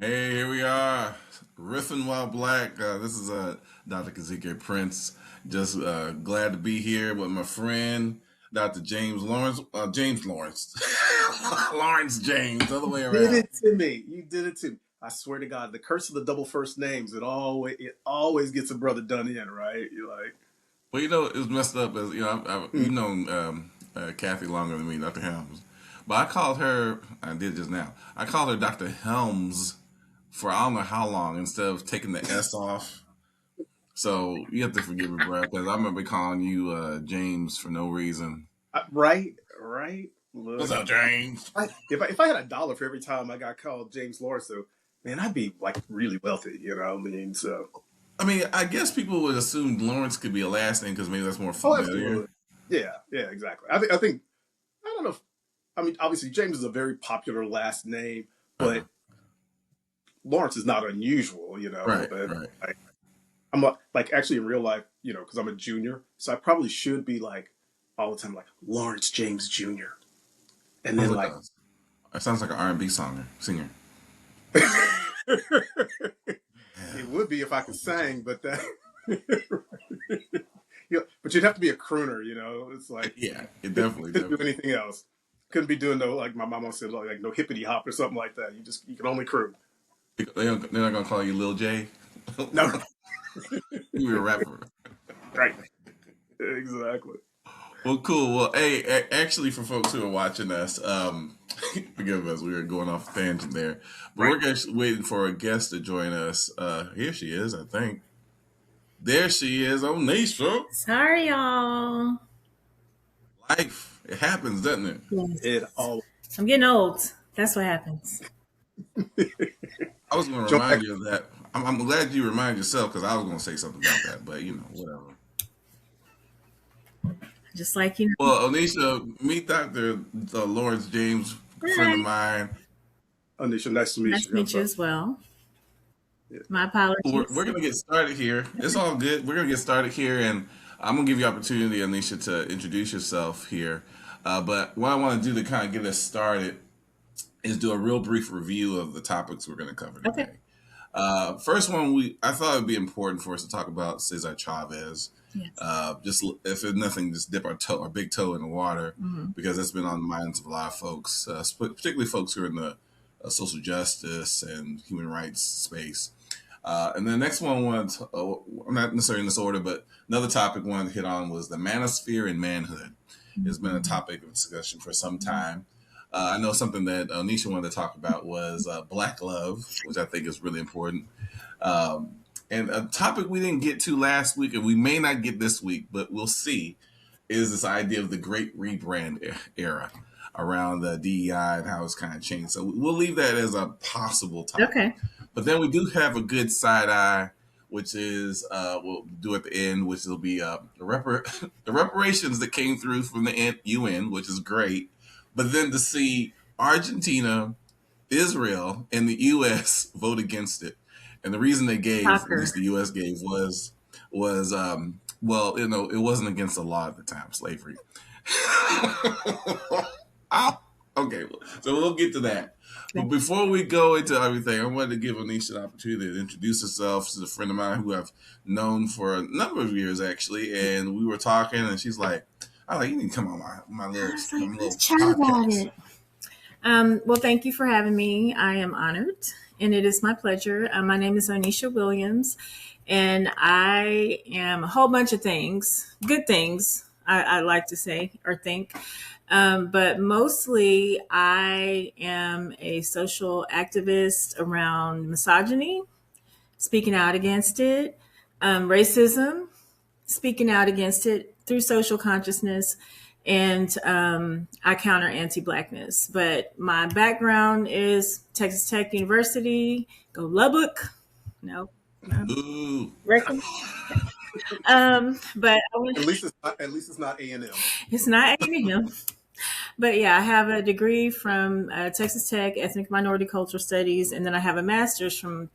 Hey, here we are, riffing while black. This is Dr. Kazike Prince. Just glad to be here with my friend Dr. James Lawrence. James Lawrence, Lawrence James, other way Did around. it to me. You did it to me. I swear to God, the curse of the double first names. It always gets a brother done in, right? You're like, Well, it was messed up as hmm. you know Kathy longer than me, Dr. Helms, but I called her. I did just now. I called her Dr. Helms for I don't know how long instead of taking the S off. So you have to forgive me, bro, because I remember calling you James for no reason. Right, right. What's Look, up, James? if I had $1 for every time I got called James Lawrence, though, man, I'd be like really wealthy. You know what I mean? So, I mean, I guess people would assume Lawrence could be a last name because maybe that's more oh, familiar. absolutely. Yeah, yeah, exactly. I think. I don't know. I mean, obviously, James is a very popular last name, Uh-huh. but Lawrence is not unusual. You know, Right, but right. like actually in real life, because I'm a junior, so I probably should be like all the time like Lawrence James Jr. And Sounds then like like a it sounds like an R&B singer. it would be if I could sing, but that but you'd have to be a crooner, It's like Yeah, it you definitely, couldn't do definitely. anything else. Couldn't be doing no like my mama said like no hippity hop or something like that. You can only croon. They're not gonna call you Lil J. No, You're a rapper. right, exactly. Well, cool. Well, hey, actually, for folks who are watching us, forgive us, we were going off a tangent there, but Right. we're actually waiting for a guest to join us. Here she is, I think. There she is, Onisha. Sorry, y'all. Life, it happens, doesn't it? Yes. It all I'm getting old. That's what happens. I was going to jump back. remind you of that. I'm glad you remind yourself because I was going to say something about that, but whatever. Just like you know. Well, Onisha, meet Dr. Lawrence James, friend of Hi. mine. Anisha, nice to meet Nice to you. meet you as well. Yeah. My We're apologies. going to get started here. It's all good. We're going to get started here, and I'm going to give you opportunity, Anisha, to introduce yourself here. But what I want to do to kind of get us started is do a real brief review of the topics we're going to cover Okay. today. First one, I thought it would be important for us to talk about Cesar Chavez. Yes. Just if it's nothing, just dip our big toe in the water Hmm. because that's been on the minds of a lot of folks, particularly folks who are in the social justice and human rights space. And the next one, not necessarily in this order, but another topic I wanted to hit on was the manosphere and manhood. It's been a topic of discussion for some time. I know something that Nisha wanted to talk about was Black love, which I think is really important. Um, and a topic we didn't get to last week, and we may not get this week, but we'll see, is this idea of the great rebrand era around the DEI and how it's kind of changed. So we'll leave that as a possible topic. Okay. But then we do have a good side eye, which is we'll do at the end, which will be the reparations that came through from the UN, which is great. But then to see Argentina, Israel, and the U.S. vote against it, and the reason they gave, at Shocker. least the U.S. gave, was well, it wasn't against the law at the time, slavery. Ow. Okay, so we'll get to that. But Okay. before we go into everything, I wanted to give Anisha an opportunity to introduce herself. She's a friend of mine who I've known for a number of years, actually. And we were talking, and she's like, "I like you need to come on I was my like, let's little chat about podcast." it. Well, thank you for having me. I am honored, and it is my pleasure. My name is Onisha Williams, and I am a whole bunch of things, good things, I like to say or think. But mostly, I am a social activist around misogyny, speaking out against it, racism, speaking out against it through social consciousness, and I counter anti-blackness. But my background is Texas Tech University. Go Lubbock. No, no, Ooh. reckon. But I At was, least it's not A&M. it's not A&M. But yeah, I have a degree from Texas Tech, Ethnic Minority Cultural Studies, and then I have a master's from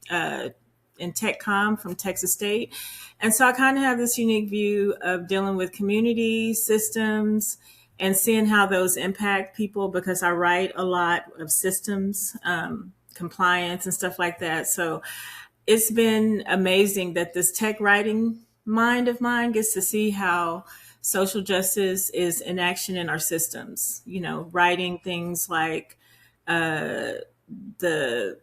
in Tech Com from Texas State. And so I kind of have this unique view of dealing with community systems and seeing how those impact people because I write a lot of systems compliance and stuff like that. So it's been amazing that this tech writing mind of mine gets to see how social justice is in action in our systems. Writing things like the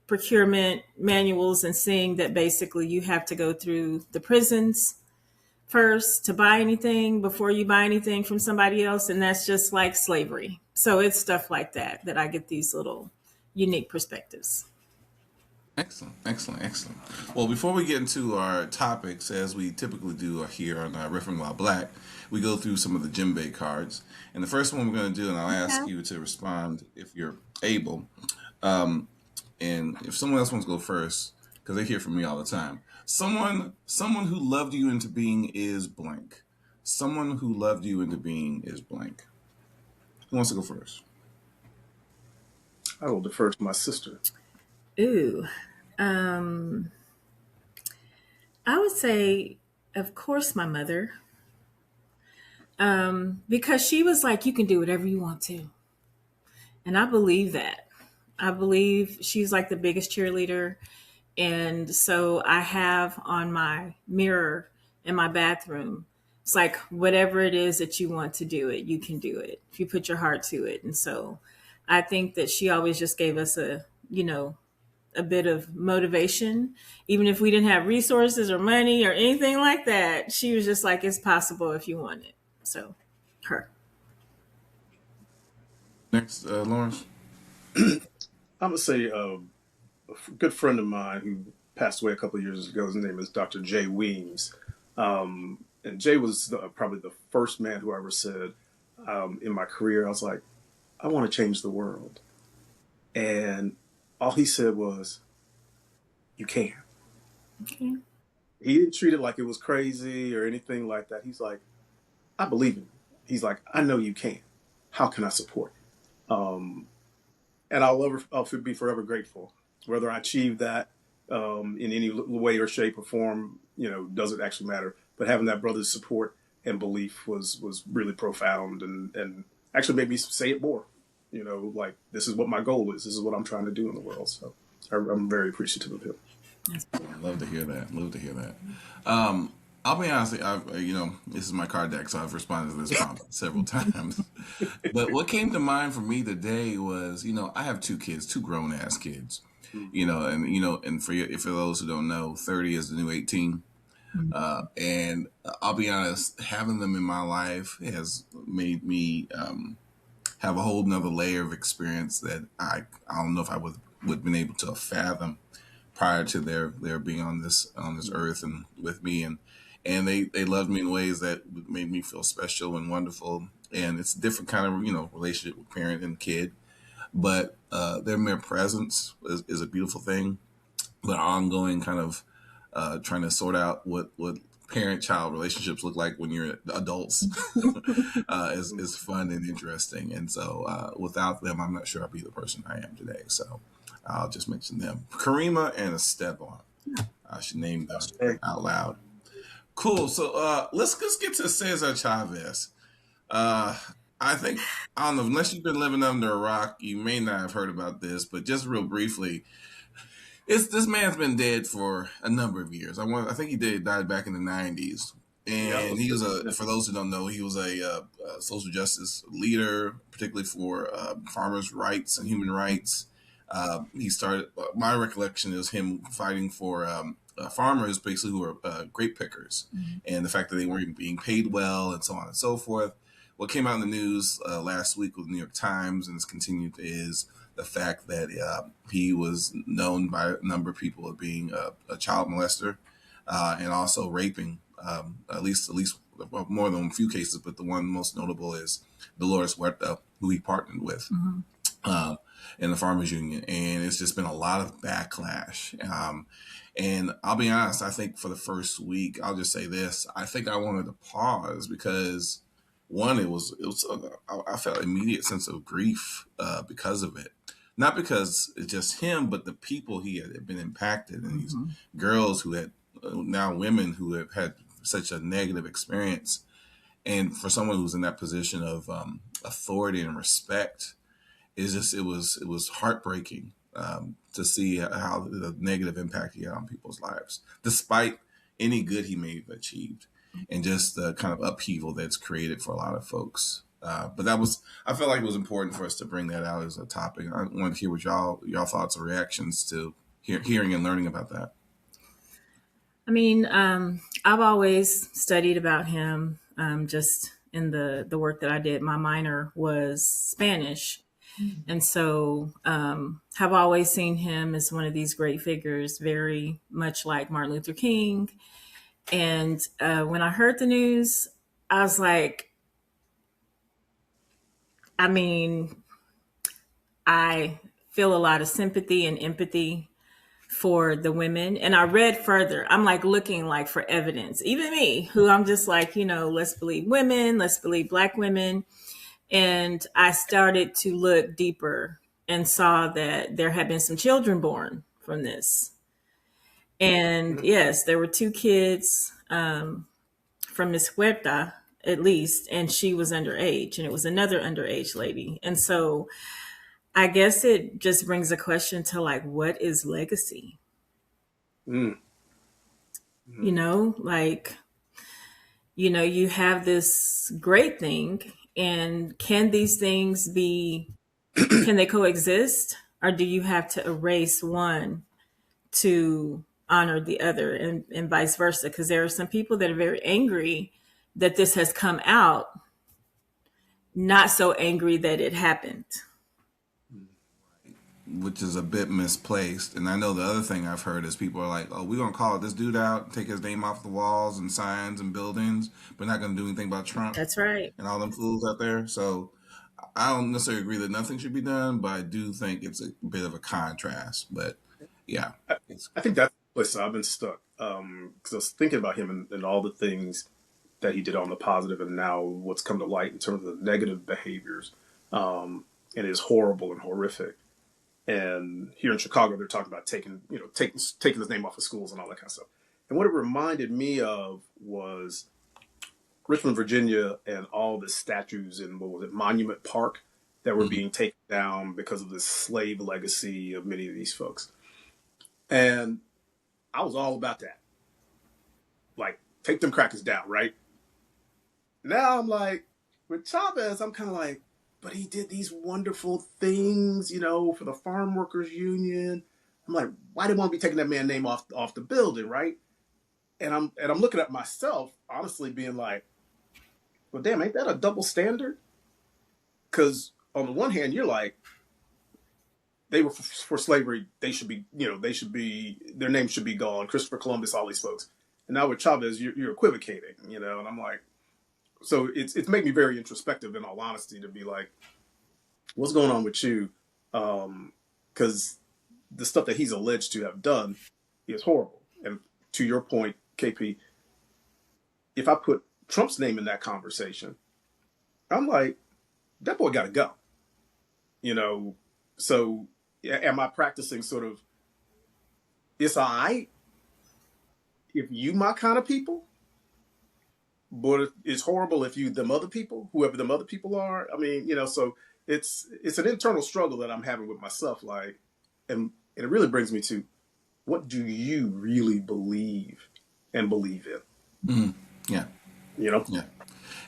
procurement manuals and seeing that basically you have to go through the prisons first to buy anything before you buy anything from somebody else. And that's just like slavery. So it's stuff like that I get these little unique perspectives. Excellent, excellent, excellent. Well, before we get into our topics, as we typically do here on Riffing While Black, we go through some of the djembe cards. And the first one we're going to do, and I'll ask you to respond if you're able. And if someone else wants to go first, because they hear from me all the time. Someone who loved you into being is blank. Someone who loved you into being is blank. Who wants to go first? I will defer to my sister. Ooh. I would say, of course, my mother. Because she was like, you can do whatever you want to. And I believe that. I believe she's like the biggest cheerleader. And so I have on my mirror in my bathroom, it's like, whatever it is that you want to do it, you can do it if you put your heart to it. And so I think that she always just gave us a bit of motivation, even if we didn't have resources or money or anything like that. She was just like, it's possible if you want it. So her. Next, Lawrence. I'm going to say a good friend of mine who passed away a couple of years ago. His name is Dr. Jay Weems. And Jay was probably the first man who I ever said in my career, I was like, I want to change the world. And all he said was, you can. Okay. He didn't treat it like it was crazy or anything like that. He's like, I believe in you. He's like, I know you can. How can I support you? And I'll be forever grateful. Whether I achieve that in any way or shape or form, doesn't actually matter. But having that brother's support and belief was really profound and actually made me say it more. Like, this is what my goal is. This is what I'm trying to do in the world. So I'm very appreciative of him. Love to hear that. Love to hear that. I'll be honest. This is my card deck, so I've responded to this prompt several times. But what came to mind for me today was, I have two kids, two grown ass kids. And for those who don't know, 30 is the new 18. And I'll be honest, having them in my life has made me have a whole nother layer of experience that I don't know if I would have been able to fathom prior to their being on this earth and with me, and they loved me in ways that made me feel special and wonderful. And it's a different kind of relationship with parent and kid, but their mere presence is a beautiful thing. The ongoing kind of trying to sort out what parent-child relationships look like when you're adults is fun and interesting. And so without them, I'm not sure I'd be the person I am today. So I'll just mention them. Karima and Esteban. I should name them out loud. Cool. So let's get to Cesar Chavez. I think, I don't know, unless you've been living under a rock, you may not have heard about this, but just real briefly, this man's been dead for a number of years. I think he died back in the 90s. And he was for those who don't know, he was a social justice leader, particularly for farmers' rights and human rights. He started, my recollection is him fighting for farmers basically who are grape pickers, and the fact that they weren't being paid well and so on and so forth. What came out in the news last week with the New York Times and has continued is the fact that he was known by a number of people as being a child molester and also raping at least more than a few cases, but the one most notable is Dolores Huerta, who he partnered with in the Farmers Union. And it's just been a lot of backlash. And I'll be honest, I think for the first week, I'll just say this, I think I wanted to pause because one, I felt an immediate sense of grief because of it. Not because it's just him, but the people he had been impacted, and these girls who had now women who have had such a negative experience. And for someone who's in that position of authority and respect, it was heartbreaking. to see how the negative impact he had on people's lives, despite any good he may have achieved, and just the kind of upheaval that's created for a lot of folks. But I felt like it was important for us to bring that out as a topic. I want to hear what y'all thoughts or reactions to hearing and learning about that. I mean, I've always studied about him, just in the work that I did. My minor was Spanish. And so have always seen him as one of these great figures, very much like Martin Luther King. And when I heard the news, I was like, I mean, I feel a lot of sympathy and empathy for the women. And I read further. I'm like looking like for evidence. Even me, who I'm just like, let's believe women, let's believe Black women. And I started to look deeper and saw that there had been some children born from this. And yes, there were 2 kids from Miss Huerta, at least, and she was underage, and it was another underage lady. And so I guess it just brings a question to like, what is legacy? Mm. Like, you have this great thing, and can these things can they coexist, or do you have to erase one to honor the other, and vice versa? Because there are some people that are very angry that this has come out, not so angry that it happened. Which is a bit misplaced. And I know the other thing I've heard is people are like, oh, we're going to call this dude out, take his name off the walls and signs and buildings, but not going to do anything about Trump. That's right. And all them fools out there. So I don't necessarily agree that nothing should be done, but I do think it's a bit of a contrast. But yeah. I think that's the place I've been stuck. Because I was thinking about him and all the things that he did on the positive, and now what's come to light in terms of the negative behaviors. And it's horrible and horrific. And here in Chicago, they're talking about taking his name off of schools and all that kind of stuff. And what it reminded me of was Richmond, Virginia, and all the statues in, what was it, Monument Park, that were being taken down because of the slave legacy of many of these folks. And I was all about that. Like, take them crackers down, right? Now I'm like, with Chavez, I'm kind of like, but he did these wonderful things, for the farm workers union. I'm like, why did one be taking that man's name off the building, right? And I'm looking at myself, honestly, being like, well, damn, ain't that a double standard? Because on the one hand, you're like, they were for slavery. They should be, their name should be gone. Christopher Columbus, all these folks. And now with Chavez, you're equivocating, and I'm like, so it's made me very introspective, in all honesty, to be like, what's going on with you? Because the stuff that he's alleged to have done is horrible. And to your point, KP, if I put Trump's name in that conversation, I'm like, that boy got to go. So am I practicing sort of, it's all right if you my kind of people? But it's horrible if you them other people, whoever them other people are. I mean, so it's an internal struggle that I'm having with myself. Like, and it really brings me to, what do you really believe in? Yeah. Yeah.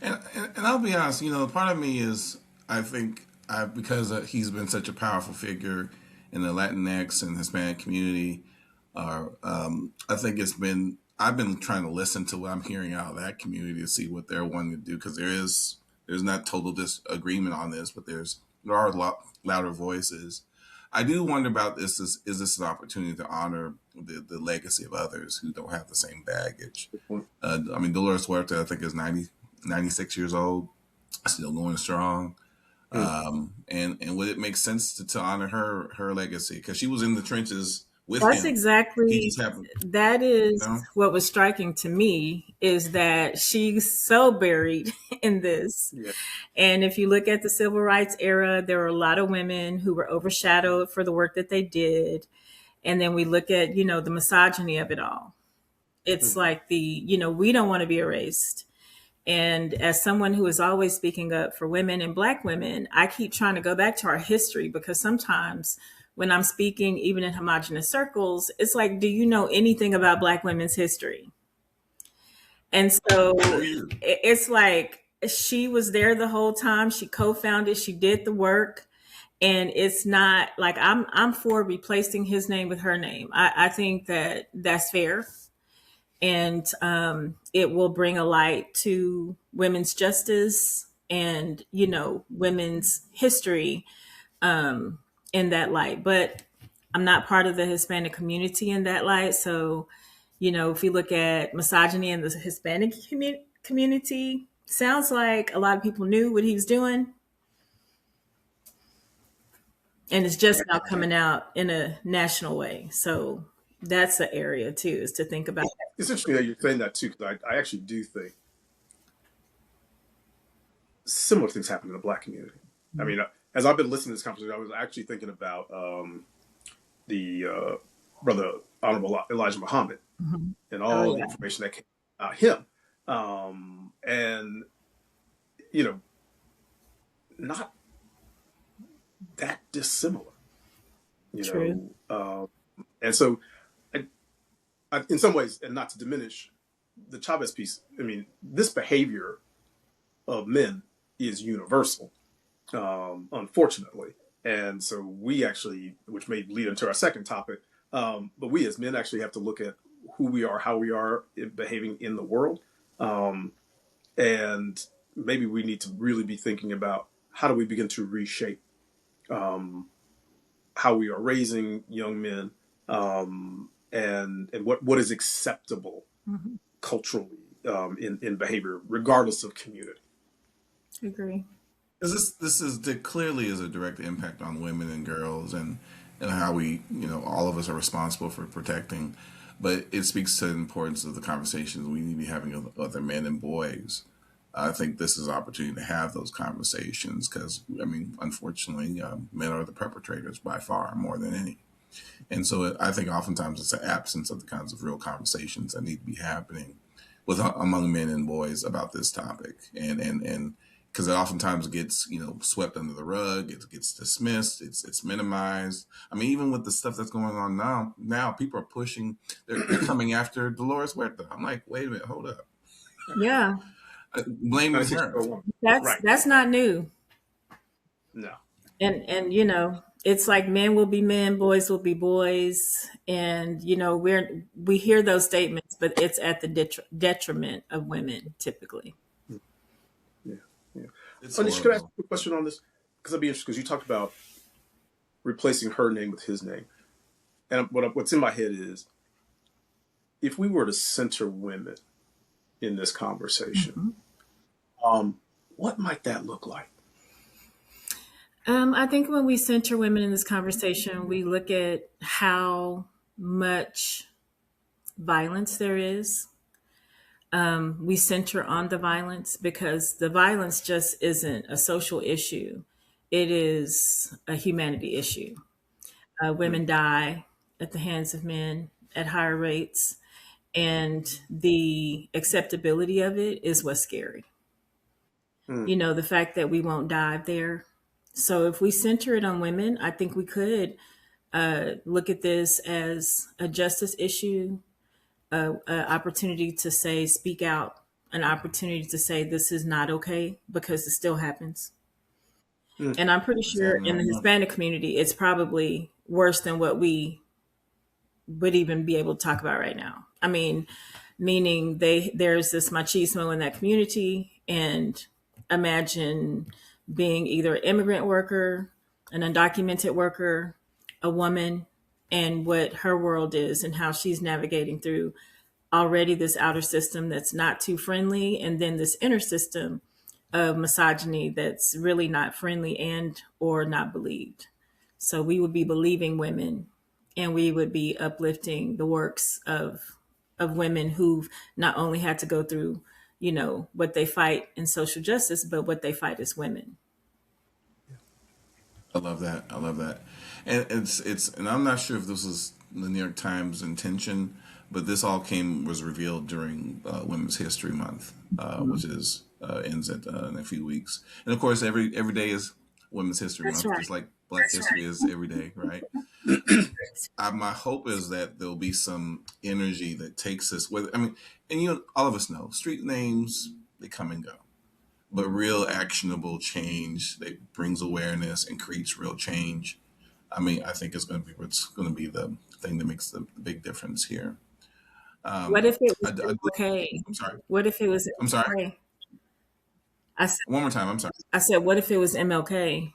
And I'll be honest, part of me is, I think because he's been such a powerful figure in the Latinx and Hispanic community, I think I've been trying to listen to what I'm hearing out of that community to see what they're wanting to do, because there's not total disagreement on this, but there are a lot louder voices. I do wonder about this: is this an opportunity to honor the legacy of others who don't have the same baggage? I mean, Dolores Huerta, I think, is 96 years old, still going strong. And would it make sense to honor her legacy, because she was in the trenches with That's him? exactly, that is what was striking to me, is that she's so buried in this. Yeah. And if you look at the civil rights era, there were a lot of women who were overshadowed for the work that they did. And then we look at, the misogyny of it all. It's like we don't want to be erased. And as someone who is always speaking up for women and Black women, I keep trying to go back to our history, because sometimes when I'm speaking, even in homogenous circles, it's like, do you know anything about Black women's history? And Oh so yeah. it's like she was there the whole time. She co-founded, she did the work. And it's not like I'm for replacing his name with her name. I think that that's fair, and it will bring a light to women's justice and women's history in that light. But I'm not part of the Hispanic community in that light, so if you look at misogyny in the Hispanic community, sounds like a lot of people knew what he was doing, and it's just now coming out in a national way. So that's the area too, is to think about. It's interesting that you're saying that too, because I actually do think similar things happen in the Black community. I mean, as I've been listening to this conversation, I was actually thinking about the brother Honorable Elijah Muhammad and all the information that came about him, and not that dissimilar, True. and so in some ways, and not to diminish the Chavez piece, I mean, this behavior of men is universal, unfortunately. And so we actually, which may lead into our second topic, but we as men actually have to look at who we are, how we are behaving in the world. And maybe we need to really be thinking about how do we begin to reshape how we are raising young men, and what is acceptable culturally in behavior, regardless of community. Agree. Because this clearly is a direct impact on women and girls, and how we, all of us are responsible for protecting. But it speaks to the importance of the conversations we need to be having with other men and boys. I think this is an opportunity to have those conversations because, I mean, unfortunately, men are the perpetrators by far more than any. And so I think oftentimes it's an absence of the kinds of real conversations that need to be happening among men and boys about this topic. And because it oftentimes gets, swept under the rug, it gets dismissed, it's minimized. I mean, even with the stuff that's going on now people are pushing, they're coming after Dolores Huerta. I'm like, wait a minute, hold up. Yeah. Blaming her. That's not new. No. And it's like men will be men, boys will be boys, and we hear those statements, but it's at the detriment of women typically. Yeah. Anisha, could I ask you a question on this? Because I'd be interested, because you talked about replacing her name with his name, and what's in my head is, if we were to center women in this conversation, what might that look like? I think when we center women in this conversation, we look at how much violence there is. We center on the violence because the violence just isn't a social issue. It is a humanity issue. Women die at the hands of men at higher rates, and the acceptability of it is what's scary. The fact that we won't dive there. So if we center it on women, I think we could look at this as a justice issue, an opportunity to say, speak out, an opportunity to say this is not okay because it still happens. And I'm pretty sure in the Hispanic community, it's probably worse than what we would even be able to talk about right now. I mean, meaning there's this machismo in that community, and imagine being either an immigrant worker, an undocumented worker, a woman, and what her world is and how she's navigating through already this outer system that's not too friendly, and then this inner system of misogyny that's really not friendly and or not believed. So we would be believing women, and we would be uplifting the works of women who've not only had to go through what they fight in social justice, but what they fight as women. I love that. And and I'm not sure if this was the New York Times intention, but this all was revealed during Women's History Month, which ends in a few weeks. And of course, every day is Women's History That's Month, right. just like Black History is every day, right? My hope is that there'll be some energy that takes us. Whether I mean, and all of us know, street names they come and go, but real actionable change that brings awareness and creates real change. I mean, I think it's going to be what's going to be the thing that makes the big difference here. What if it was I'm okay? sorry. What if it was I'm sorry. MLK? I, s- One more time. I'm sorry. I said, what if it was MLK?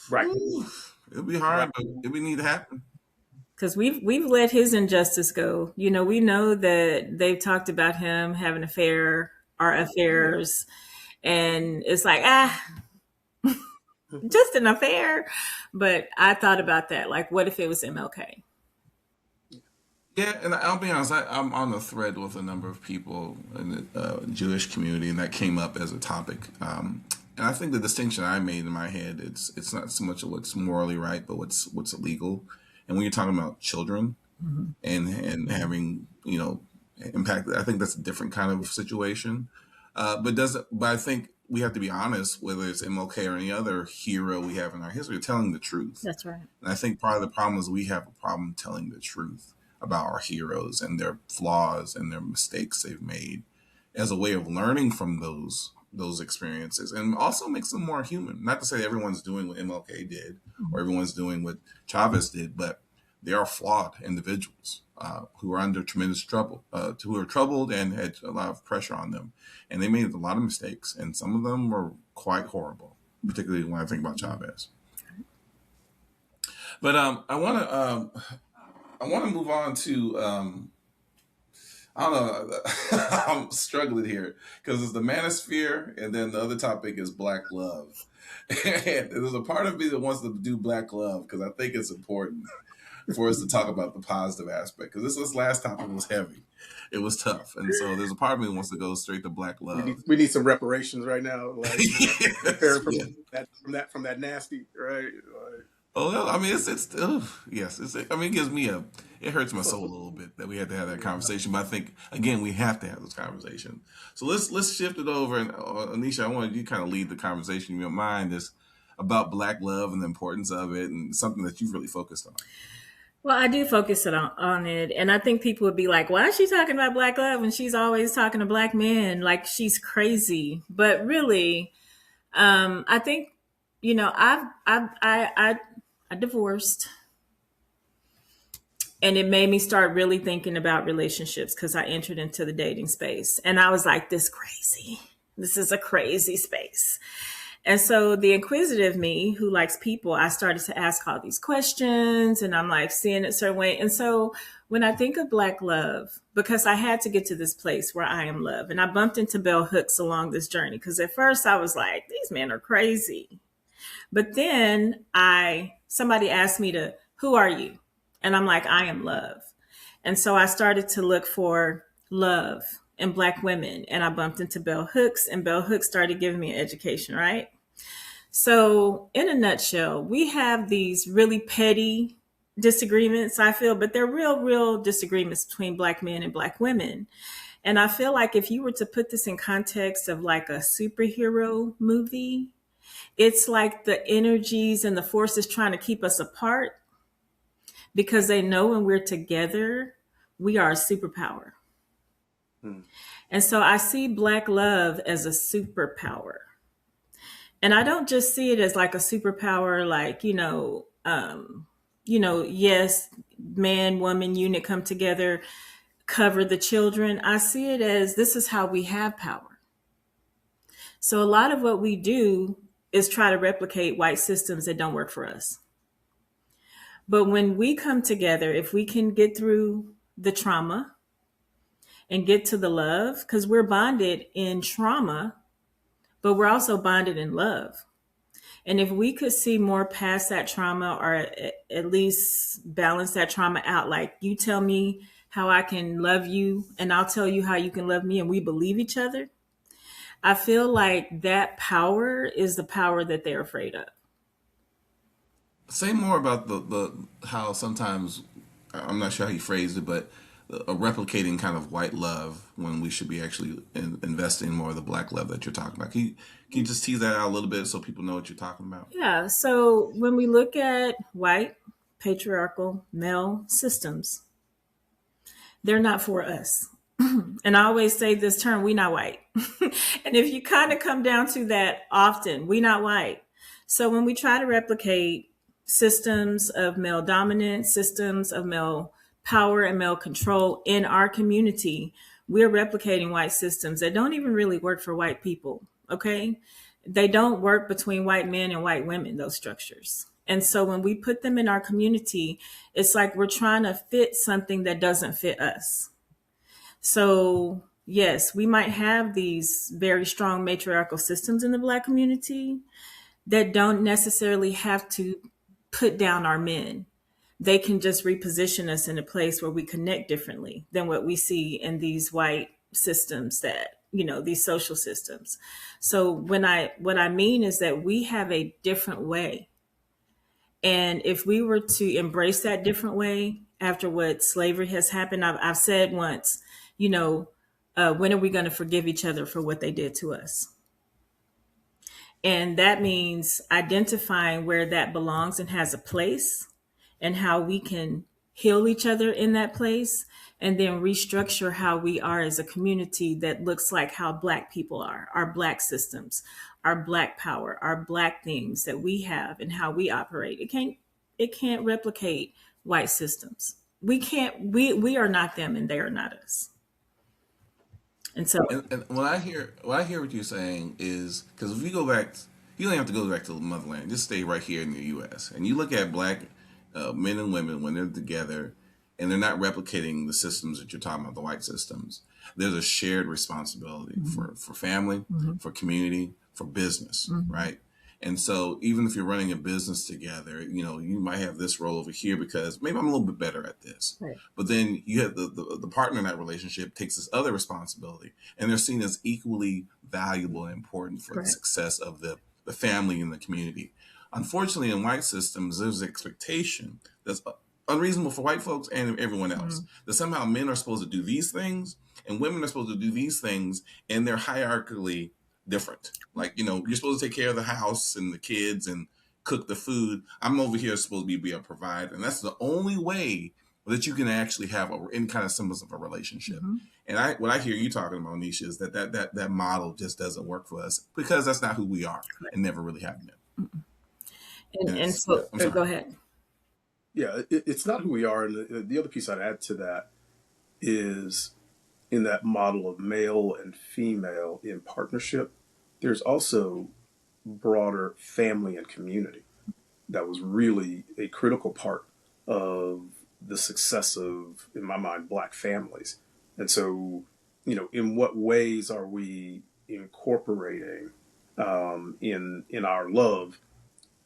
Right. Ooh, it'll be Right. hard, but it would need to happen. Because we've let his injustice go. You know, we know that they've talked about him having affair or affairs, and it's like just an affair. But I thought about that. Like, what if it was MLK? Yeah, and I'll be honest. I'm on the thread with a number of people in the Jewish community, and that came up as a topic. And I think the distinction I made in my head, it's not so much of what's morally right, but what's illegal. And when you're talking about children and having impact, I think that's a different kind of situation. But I think we have to be honest, whether it's MLK or any other hero we have in our history, telling the truth. That's right. And I think part of the problem is we have a problem telling the truth about our heroes and their flaws and their mistakes they've made as a way of learning from those experiences, and also makes them more human. Not to say everyone's doing what MLK did or everyone's doing what Chavez did, but they are flawed individuals who are under tremendous trouble, who are troubled and had a lot of pressure on them, and they made a lot of mistakes, and some of them were quite horrible, particularly when I think about Chavez. But I want to move on to I don't know. I'm struggling here because it's the manosphere, and then the other topic is Black love. And there's a part of me that wants to do Black love because I think it's important for us to talk about the positive aspect. Because this last topic was heavy, it was tough, and so there's a part of me that wants to go straight to Black love. We need some reparations right now, like Yes, preparing yeah. from that nasty, right? Like, Oh, well, I mean, it's yes. I mean, it hurts my soul a little bit that we had to have that conversation. But I think again, we have to have this conversation. So let's shift it over. And Anisha, I wanted you to kind of lead the conversation. In your mind is about Black love and the importance of it, and something that you've really focused on. Well, I do focus on it, and I think people would be like, "Why is she talking about Black love when she's always talking to Black men? Like she's crazy." But really, I think I divorced, and it made me start really thinking about relationships because I entered into the dating space, and I was like, "This crazy. This is a crazy space." And so the inquisitive me who likes people, I started to ask all these questions, and I'm like seeing it a certain way. And so when I think of Black love, because I had to get to this place where I am love, and I bumped into bell hooks along this journey, because at first I was like, these men are crazy. But then somebody asked me who are you? And I'm like, I am love. And so I started to look for love in Black women, and I bumped into bell hooks, and bell hooks started giving me an education, right? So, in a nutshell, we have these really petty disagreements, I feel, but they're real, real disagreements between Black men and Black women. And I feel like if you were to put this in context of like a superhero movie, it's like the energies and the forces trying to keep us apart because they know when we're together, we are a superpower. hmm. And so I see Black love as a superpower. And I don't just see it as like a superpower, like, yes, man, woman, unit come together, cover the children. I see it as this is how we have power. So a lot of what we do is try to replicate white systems that don't work for us. But when we come together, if we can get through the trauma and get to the love, because we're bonded in trauma, but we're also bonded in love. And if we could see more past that trauma, or at least balance that trauma out, like you tell me how I can love you and I'll tell you how you can love me, and we believe each other, I feel like that power is the power that they're afraid of. Say more about the how sometimes I'm not sure how you phrased it, but replicating kind of white love when we should be actually investing more of the black love that you're talking about. Can you just tease that out a little bit so people know what you're talking about? Yeah. So when we look at white, patriarchal, male systems, they're not for us. And I always say this term, we not white. And if you kind of come down to that often, we not white. So when we try to replicate systems of male dominance, systems of male power and male control in our community, we're replicating white systems that don't even really work for white people. Okay. They don't work between white men and white women, those structures. And so when we put them in our community, it's like we're trying to fit something that doesn't fit us. So, yes, we might have these very strong matriarchal systems in the Black community that don't necessarily have to put down our men. They can just reposition us in a place where we connect differently than what we see in these white systems that, these social systems. So what I mean is that we have a different way. And if we were to embrace that different way after what slavery has happened, I've said once, when are we going to forgive each other for what they did to us? And that means identifying where that belongs and has a place and how we can heal each other in that place, and then restructure how we are as a community that looks like how Black people are, our Black systems, our Black power, our Black things that we have and how we operate. It can't replicate white systems. We are not them and they are not us. And so, And what I hear what you're saying is, because if you go back, you don't have to go back to the motherland. Just stay right here in the U.S. and you look at black men and women when they're together, and they're not replicating the systems that you're talking about, the white systems. There's a shared responsibility for family, for community, for business, right? And so even if you're running a business together, you might have this role over here because maybe I'm a little bit better at this. right. But then you have the partner in that relationship takes this other responsibility, and they're seen as equally valuable and important for the Correct. success of the family and the community. Unfortunately, in white systems, there's an expectation that's unreasonable for white folks and everyone else that somehow men are supposed to do these things and women are supposed to do these things, and they're hierarchically different. Like, you're supposed to take care of the house and the kids and cook the food. I'm over here supposed to be a provider. And that's the only way that you can actually have any kind of semblance of a relationship. And what I hear you talking about, Nisha, is that model just doesn't work for us because that's not who we are and never really have been. And so, I'm sorry. go ahead. Yeah, it's not who we are. And the other piece I'd add to that is in that model of male and female in partnership, there's also broader family and community that was really a critical part of the success of, in my mind, Black families. And so, in what ways are we incorporating in our love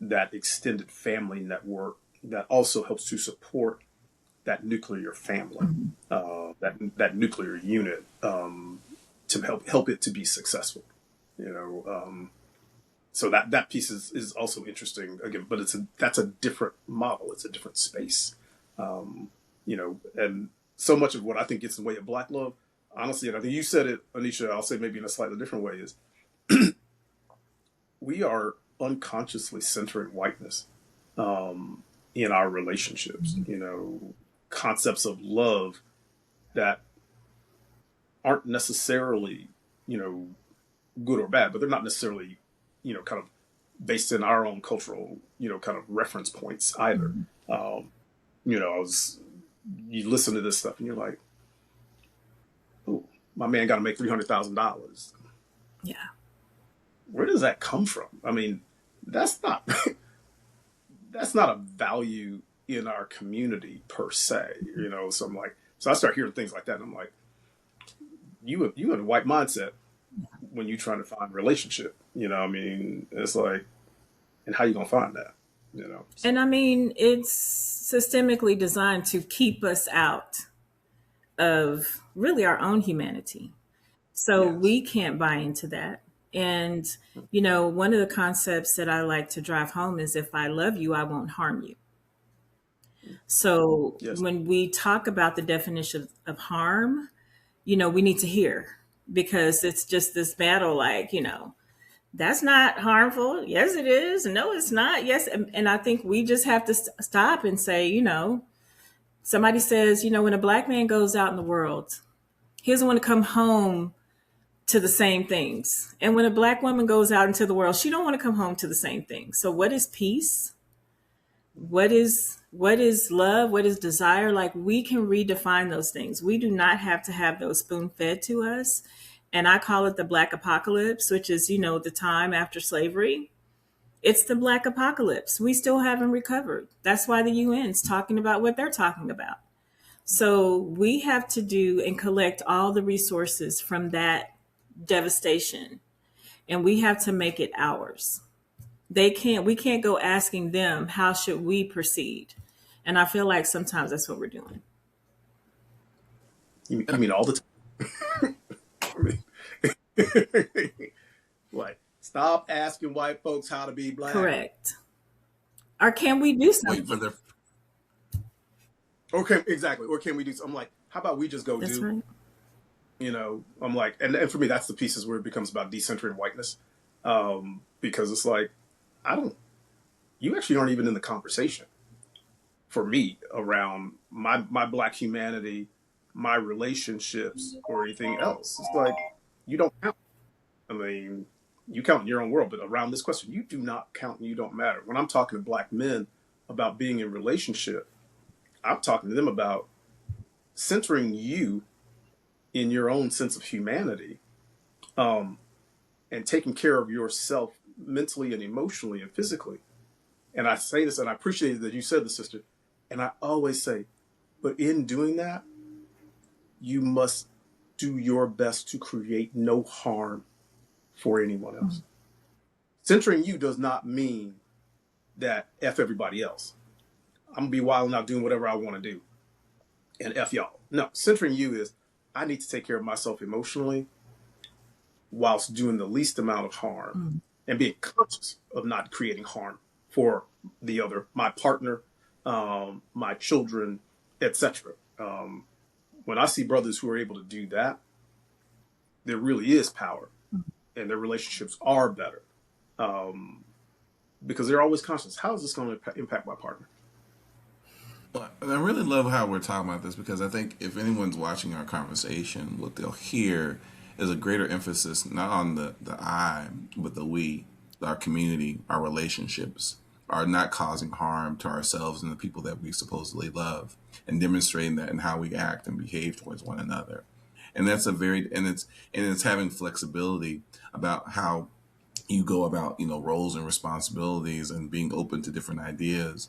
that extended family network that also helps to support that nuclear family, that nuclear unit, to help it to be successful. So that piece is also interesting again, but that's a different model. It's a different space, and so much of what I think gets in the way of Black love, honestly, and I think you said it, Anisha, I'll say maybe in a slightly different way, is we are unconsciously centering whiteness in our relationships. Concepts of love that aren't necessarily, good or bad, but they're not necessarily, kind of based in our own cultural, kind of reference points either. You listen to this stuff and you're like, oh, my man got to make $300,000. Yeah. Where does that come from? I mean, that's not a value in our community per se, So I'm like, so I start hearing things like that, and I'm like, you in a white mindset when you're trying to find a relationship, I mean, it's like, and how you gonna find that, And I mean, it's systemically designed to keep us out of really our own humanity. So Yes. we can't buy into that. And, one of the concepts that I like to drive home is if I love you, I won't harm you. So Yes. when we talk about the definition of harm, we need to hear, because it's just this battle, like, that's not harmful. Yes, it is. No, it's not. Yes. And I think we just have to stop and say, somebody says, when a black man goes out in the world, he doesn't want to come home to the same things. And when a black woman goes out into the world, she don't want to come home to the same things. So what is peace? What is love? What is desire? Like, we can redefine those things. We do not have to have those spoon fed to us. And I call it the Black apocalypse, which is, the time after slavery. It's the Black apocalypse. We still haven't recovered. That's why the UN's talking about what they're talking about. So we have to do and collect all the resources from that devastation, and we have to make it ours. We can't go asking them, how should we proceed? And I feel like sometimes that's what we're doing. I mean, all the time. Like, stop asking white folks how to be black. Correct. Or can we do something? Wait for their Or can we do? I'm like, how about we just go That's do? right. I'm like, and for me, that's the pieces where it becomes about decentering whiteness, because it's like, you actually aren't even in the conversation for me around my black humanity, my relationships, or anything else. It's like, you don't count. I mean, you count in your own world, but around this question, you do not count and you don't matter. When I'm talking to black men about being in relationship, I'm talking to them about centering you in your own sense of humanity, and taking care of yourself mentally and emotionally and physically. And I say this, and I appreciate that you said this, sister. And I always say, but in doing that, you must do your best to create no harm for anyone else. Mm-hmm. Centering you does not mean that F everybody else. I'm going to be wild and out doing whatever I want to do and F y'all. No, centering you is, I need to take care of myself emotionally whilst doing the least amount of harm, and being conscious of not creating harm for the other, my partner, my children, etc. When I see brothers who are able to do that, there really is power, and their relationships are better, because they're always conscious. How is this going to impact my partner? And I really love how we're talking about this, because I think if anyone's watching our conversation, what they'll hear is a greater emphasis not on the I, but the we, our community, our relationships are not causing harm to ourselves and the people that we supposedly love, and demonstrating that in how we act and behave towards one another. And that's it's having flexibility about how you go about, roles and responsibilities, and being open to different ideas.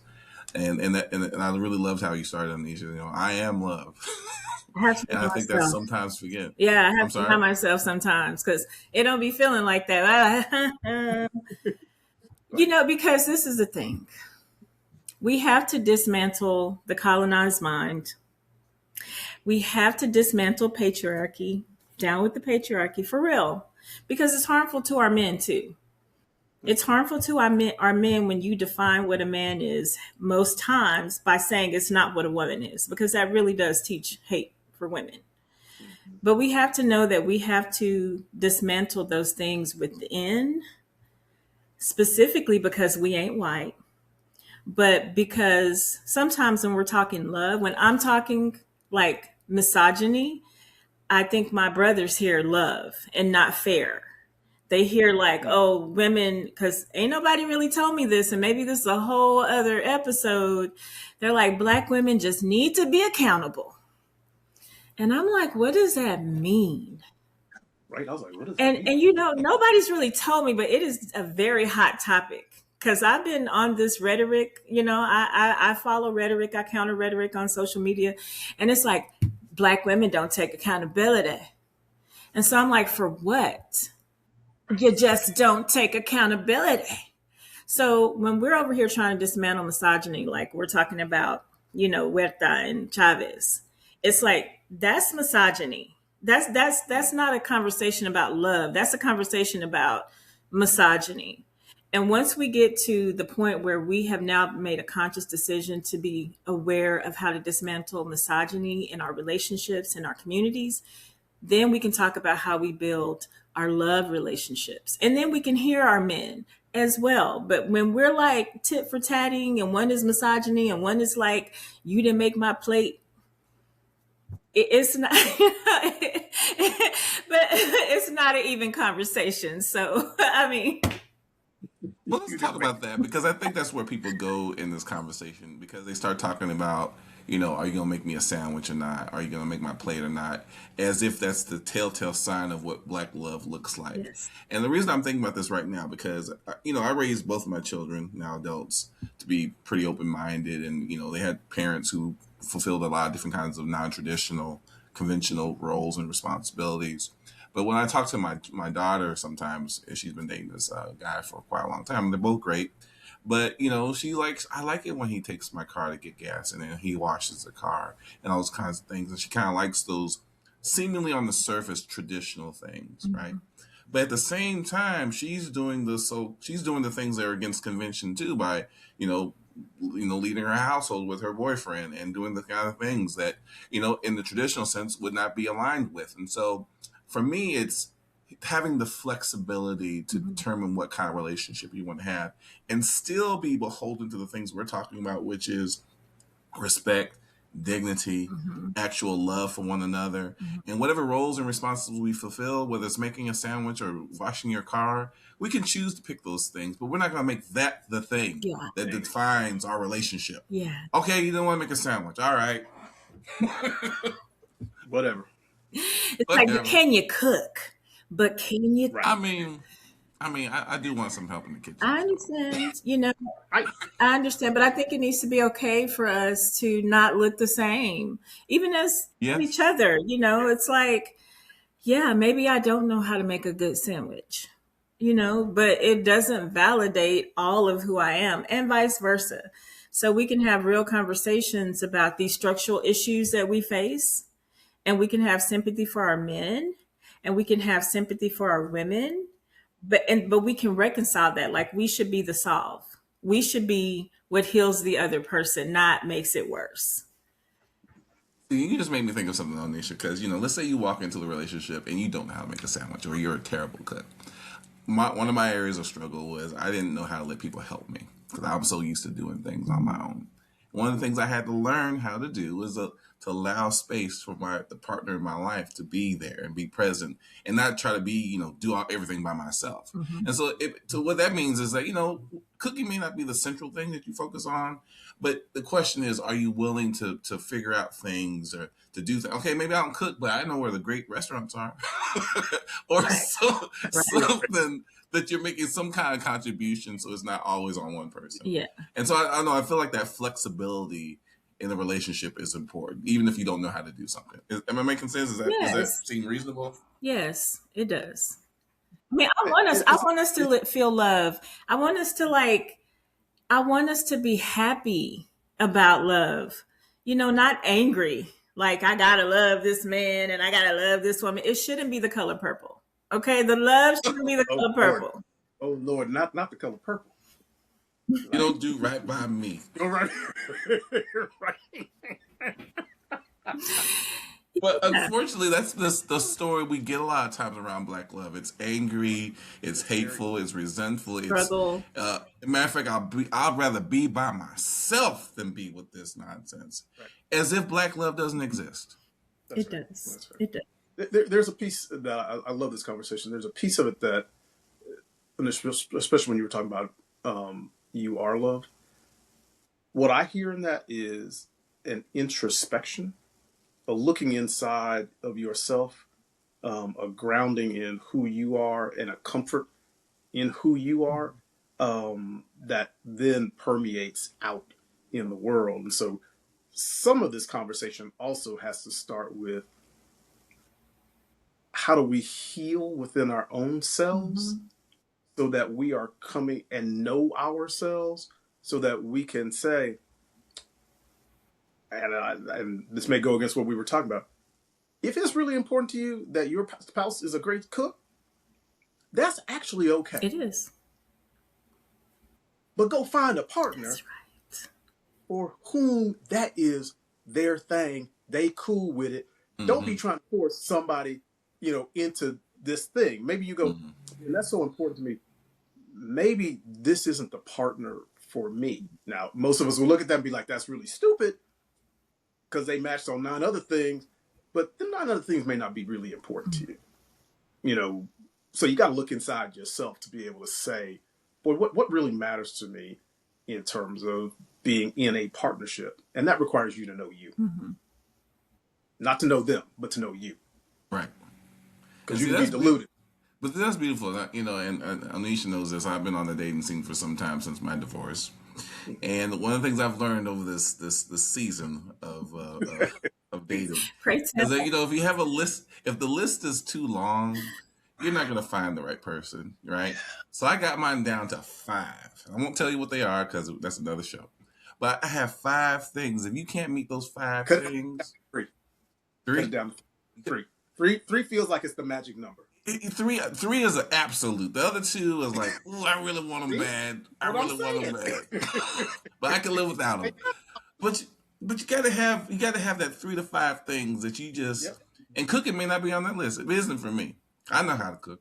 And I really loved how you started, Anisha. I am love. And I think that's sometimes forget. Yeah, I have to remind myself sometimes, because it don't be feeling like that. Because this is the thing. We have to dismantle the colonized mind. We have to dismantle patriarchy. Down with the patriarchy, for real. Because it's harmful to our men, too. It's harmful to our men when you define what a man is most times by saying it's not what a woman is, because that really does teach hate for women. But we have to know that we have to dismantle those things within, specifically because we ain't white, but because sometimes when we're talking love, when I'm talking like misogyny, I think my brothers hear love and not fair. They hear like, oh, women, because ain't nobody really told me this, and maybe this is a whole other episode. They're like, black women just need to be accountable. And I'm like, what does that mean? Right. I was like, what does that mean? And nobody's really told me, but it is a very hot topic, because I've been on this rhetoric. I follow rhetoric. I counter rhetoric on social media. And it's like, black women don't take accountability. And so I'm like, for what? You just don't take accountability. So when we're over here trying to dismantle misogyny, like we're talking about, Huerta and Chavez, it's like, that's misogyny. That's not a conversation about love. That's a conversation about misogyny. And once we get to the point where we have now made a conscious decision to be aware of how to dismantle misogyny in our relationships and our communities, then we can talk about how we build our love relationships. And then we can hear our men as well. But when we're like tit for tatting and one is misogyny and one is like, you didn't make my plate, it's not, but it's not an even conversation. So, I mean, Well, let's talk about that, because I think that's where people go in this conversation, because they start talking about, are you going to make me a sandwich or not? Are you going to make my plate or not? As if that's the telltale sign of what Black love looks like. yes. And the reason I'm thinking about this right now, because, I raised both of my children, now adults, to be pretty open-minded. And, they had parents who fulfilled a lot of different kinds of non-traditional, conventional roles and responsibilities. But when I talk to my daughter sometimes, and she's been dating this guy for quite a long time, and they're both great. But, I like it when he takes my car to get gas and then he washes the car and all those kinds of things. And she kind of likes those seemingly on the surface traditional things, right? But at the same time, she's doing the things that are against convention too, by, leading her household with her boyfriend and doing the kind of things that, in the traditional sense would not be aligned with. And so for me, it's having the flexibility to determine what kind of relationship you want to have and still be beholden to the things we're talking about, which is respect, dignity, actual love for one another, and whatever roles and responsibilities we fulfill, whether it's making a sandwich or washing your car, we can choose to pick those things, but we're not going to make that the thing Yeah. that defines our relationship. Yeah. Okay, you don't want to make a sandwich. All right. Whatever. It's like, can you cook? But can you? Right. I do want some help in the kitchen. I understand, I understand, but I think it needs to be okay for us to not look the same, even as each other. It's like, yeah, maybe I don't know how to make a good sandwich, but it doesn't validate all of who I am, and vice versa. So we can have real conversations about these structural issues that we face, and we can have sympathy for our men, and we can have sympathy for our women. But we can reconcile that. Like, we should be the solve. We should be what heals the other person, not makes it worse. You just made me think of something, Onisha, because, let's say you walk into the relationship and you don't know how to make a sandwich, or you're a terrible cook. One of my areas of struggle was I didn't know how to let people help me because I'm so used to doing things on my own. One of the things I had to learn how to do was to allow space for the partner in my life to be there and be present, and not try to be, do everything by myself. And so what that means is that, cooking may not be the central thing that you focus on, but the question is, are you willing to figure out things or to do things? Okay, maybe I don't cook, but I know where the great restaurants are. Or something that you're making some kind of contribution, so it's not always on one person. Yeah. And so I know, I feel like that flexibility in a relationship is important, even if you don't know how to do something. Am I making sense? Does that seem reasonable? Yes, it does. I mean, I want us to feel love. I want us to be happy about love, not angry. Like, I gotta love this man and I gotta love this woman. It shouldn't be the color purple. Okay, the love shouldn't be the color purple. Oh Lord, not the color purple. You don't do right by me. All right. Right. But unfortunately, that's the story we get a lot of times around Black love. It's angry, it's hateful, it's resentful. Struggle. Matter of fact, I'd rather be by myself than be with this nonsense. Right. As if Black love doesn't exist. It does. It does. There's a piece that I love this conversation. There's a piece of it that, especially when you were talking about you are loved. What I hear in that is an introspection, a looking inside of yourself, a grounding in who you are, and a comfort in who you are, that then permeates out in the world. And so some of this conversation also has to start with, how do we heal within our own selves so that we are coming and know ourselves, so that we can say, and this may go against what we were talking about, if it's really important to you that your spouse is a great cook, that's actually okay. It is. but go find a partner That's right. for whom that is their thing. They cool with it. Don't be Mm-hmm. trying to force somebody, into this thing. Maybe you go, Mm-hmm. and that's so important to me. Maybe this isn't the partner for me. Now, most of us will look at that and be like, that's really stupid because they matched on 9 other things, but the 9 other things may not be really important to you. You know, so you got to look inside yourself to be able to say, boy, what really matters to me in terms of being in a partnership, and that requires you to know you, Mm-hmm. not to know them, but to know you, Right. And because you see, can be deluded. but that's beautiful. And Anisha knows this. I've been on the dating scene for some time since my divorce, and one of the things I've learned over this season of dating Pray is tell. that if you have a list, if the list is too long, you're not gonna find the right person, right? So I got mine down to 5. I won't tell you what they are because that's another show. But I have 5 things. If you can't meet those 5 Cut it down to things, three. Cut it 3, down to three. Three feels like it's the magic number. 3 is an absolute. The other 2 is like, ooh, I really want them See? bad. I What I'm really want them saying. bad. But I can live without them. But you gotta have that 3 to 5 things that you just. Yep. And cooking may not be on that list. It isn't for me. I know how to cook,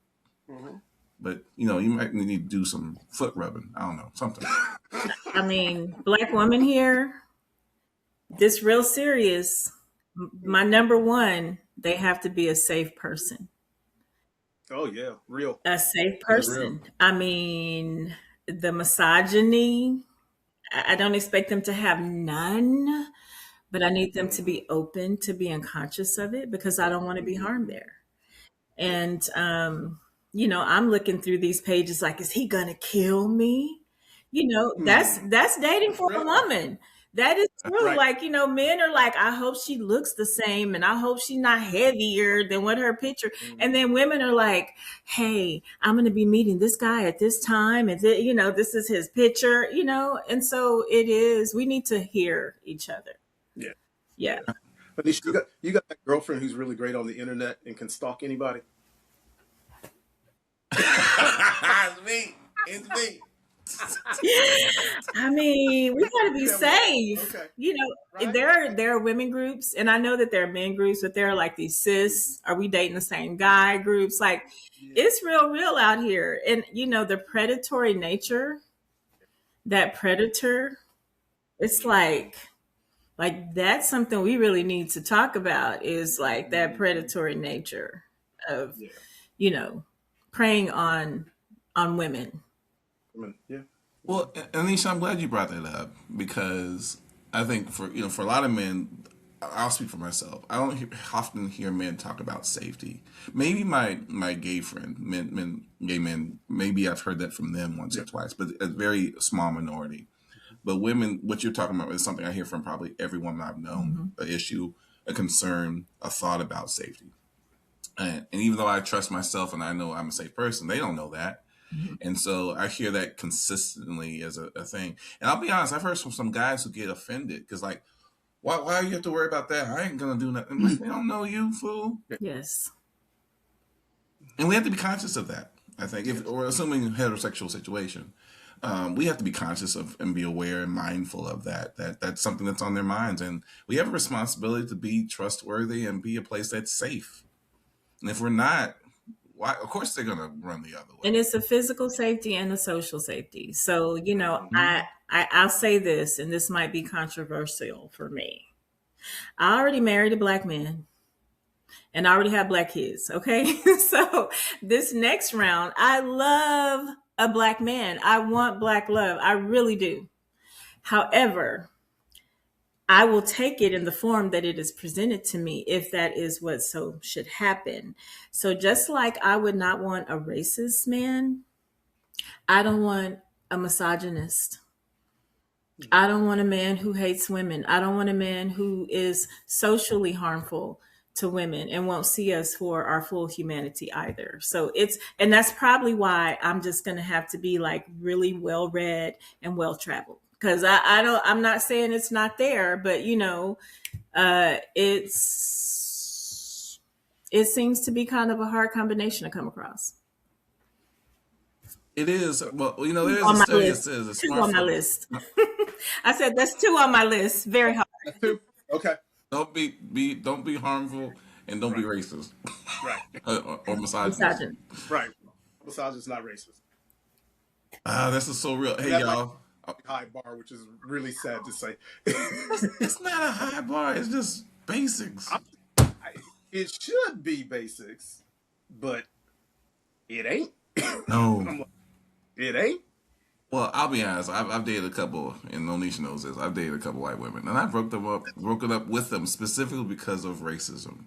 Mm-hmm. but you might need to do some foot rubbing. I don't know, something. I mean, Black woman here, this real serious. My number one, they have to be a safe person. Oh yeah, real. A safe That's real. person. I mean, the misogyny, I don't expect them to have none, but I need them to be open to being conscious of it because I don't want to be harmed there. And I'm looking through these pages like, is he gonna kill me? That's dating for a Real. woman. That is true. Right. Like, men are like, I hope she looks the same and I hope she's not heavier than what her picture. And then women are like, hey, I'm gonna be meeting this guy at this time, and this is his picture, and so it is, we need to hear each other. Yeah. Yeah. But you got that girlfriend who's really great on the internet and can stalk anybody. It's me. It's me. I mean, we gotta be safe. Okay. Right. There are women groups, and I know that there are men groups, but there are like these cis, are we dating the same guy groups? Like, Yeah. it's real out here. And the predatory nature, that predator, it's like that's something we really need to talk about, is like that predatory nature of, Yeah. preying on women. I mean, yeah. Well, Anisha, I'm glad you brought that up because I think for a lot of men, I'll speak for myself. I don't often hear men talk about safety. Maybe my gay friend, gay men, maybe I've heard that from them once or twice, but a very small minority. But women, what you're talking about is something I hear from probably every woman I've known: an issue, a concern, a thought about safety. And even though I trust myself and I know I'm a safe person, they don't know that. And so I hear that consistently as a thing. And I'll be honest, I've heard from some guys who get offended because, like, why do you have to worry about that? I ain't going to do nothing. Like, they don't know you, fool. Yes. And we have to be conscious of that, I think. If we're assuming a heterosexual situation, we have to be conscious of and be aware and mindful of that. That's something that's on their minds. And we have a responsibility to be trustworthy and be a place that's safe. And if we're not, why? Of course, they're gonna run the other way. And it's a physical safety and a social safety. So, I'll say this, and this might be controversial for me. I already married a Black man, and I already have Black kids. Okay, so this next round, I love a Black man. I want Black love. I really do. However, I will take it in the form that it is presented to me if that is what so should happen. So just like I would not want a racist man, I don't want a misogynist. I don't want a man who hates women. I don't want a man who is socially harmful to women and won't see us for our full humanity either. So and that's probably why I'm just going to have to be like really well read and well traveled. Because I'm not saying it's not there, but it seems to be kind of a hard combination to come across. It is. Well, you know, there's a On my study that list. says that Two smart on my folks list. I said that's two on my list. Very hard. Two. Okay. don't be harmful and don't be Right. racist Right. or misogynist. Misogynist. Right. Massage is not racist. This is so real. And Hey, that might y'all. be a high bar, which is really sad to say. It's not a high bar. It's just basics. It should be basics, but it ain't. No. I'm like, it ain't. Well, I'll be honest. I've dated a couple, and Onisha knows this. I've dated a couple white women, and I broken up with them specifically because of racism,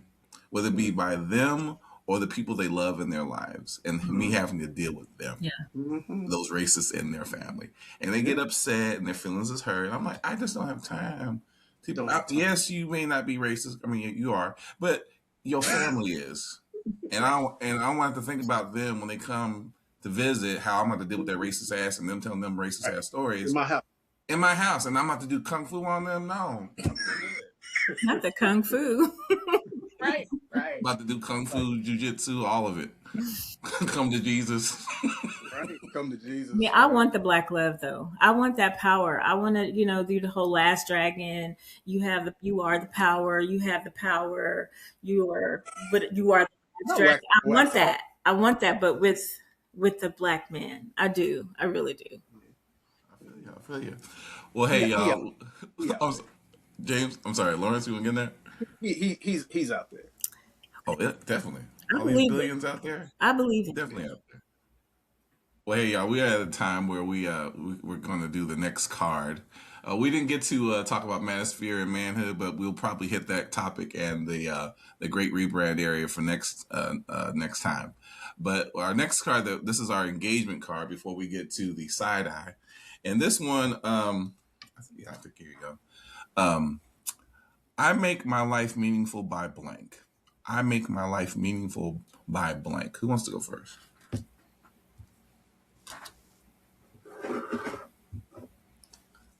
whether it be by them or the people they love in their lives, and me having to deal with them, Yeah. Mm-hmm. those racists in their family, and they get upset and their feelings is hurt. I'm like, I just don't have time. Don't have time. Yes, you may not be racist. I mean, you are, but your family is, and I want to think about them when they come to visit. How I'm going to deal with that racist ass and them telling them racist ass In stories my house. in my house, and I'm about to do kung fu on them. No, Not the kung fu. Right. about to do kung fu, jujitsu, all of it. Come to Jesus. Right. Come to Jesus. Yeah, I want the black love though. I want that power. I want to, do the whole last dragon. You are the power. You have the power. But you are the last Not dragon. I wax. want that. I want that, but with the black man. I do. I really do. I feel you. Well, hey, Yeah, y'all. yeah. James, I'm sorry, Lawrence, you want to get in there? He's out there. Oh, yeah, definitely. I All these believe it. billions out there, I believe it. definitely out there. Well, hey, y'all, we are at a time where we're going to do the next card. We didn't get to talk about manosphere and manhood, but we'll probably hit that topic and the great rebrand area for next time. But our next card, this is our engagement card before we get to the side eye, and this one, I think here you go. I make my life meaningful by blank. I make my life meaningful by blank. Who wants to go first?